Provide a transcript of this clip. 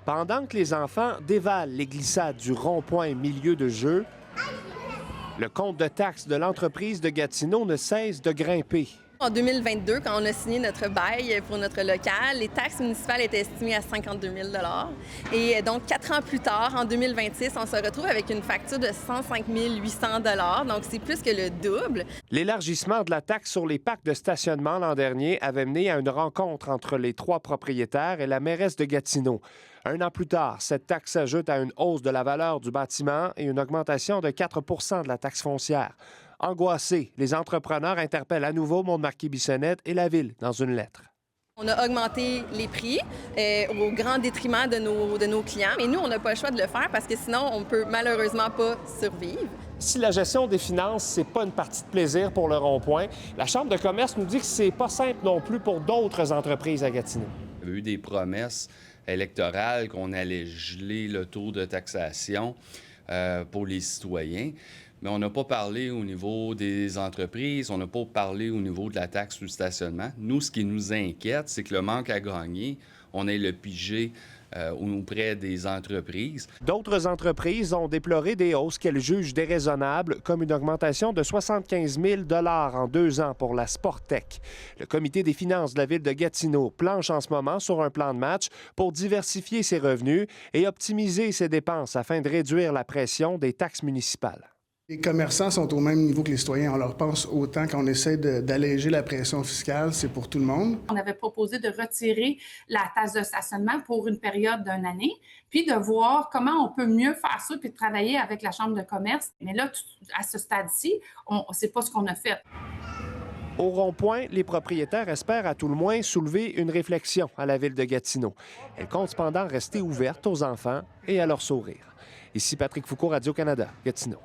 Pendant que les enfants dévalent les glissades du rond-point milieu de jeu, le compte de taxes de l'entreprise de Gatineau ne cesse de grimper. En 2022, quand on a signé notre bail pour notre local, les taxes municipales étaient estimées à 52 000 $. Et donc, 4 ans plus tard, en 2026, on se retrouve avec une facture de 105 800 $. Donc, c'est plus que le double. L'élargissement de la taxe sur les parcs de stationnement l'an dernier avait mené à une rencontre entre les 3 propriétaires et la mairesse de Gatineau. Un an plus tard, cette taxe s'ajoute à une hausse de la valeur du bâtiment et une augmentation de 4 % de la taxe foncière. Angoissés, les entrepreneurs interpellent à nouveau Maude-Marquis-Bissonnette et la Ville dans une lettre. On a augmenté les prix au grand détriment de nos clients. Et nous, on n'a pas le choix de le faire parce que sinon, on ne peut malheureusement pas survivre. Si la gestion des finances, c'est pas une partie de plaisir pour le rond-point, la Chambre de commerce nous dit que c'est pas simple non plus pour d'autres entreprises à Gatineau. Il y a eu des promesses électorales qu'on allait geler le taux de taxation pour les citoyens. Mais on n'a pas parlé au niveau des entreprises, on n'a pas parlé au niveau de la taxe sur le stationnement. Nous, ce qui nous inquiète, c'est que le manque à gagner, on ait le pigé auprès des entreprises. D'autres entreprises ont déploré des hausses qu'elles jugent déraisonnables, comme une augmentation de 75 000 $ en 2 ans pour la Sportec. Le comité des finances de la Ville de Gatineau planche en ce moment sur un plan de match pour diversifier ses revenus et optimiser ses dépenses afin de réduire la pression des taxes municipales. Les commerçants sont au même niveau que les citoyens. On leur pense autant qu'on essaie d'alléger la pression fiscale, c'est pour tout le monde. On avait proposé de retirer la taxe de stationnement pour une période d'1 année, puis de voir comment on peut mieux faire ça, puis de travailler avec la Chambre de commerce. Mais là, à ce stade-ci, c'est pas ce qu'on a fait. Au rond-point, les propriétaires espèrent à tout le moins soulever une réflexion à la Ville de Gatineau. Elle compte cependant rester ouverte aux enfants et à leur sourire. Ici Patrick Foucault, Radio-Canada, Gatineau.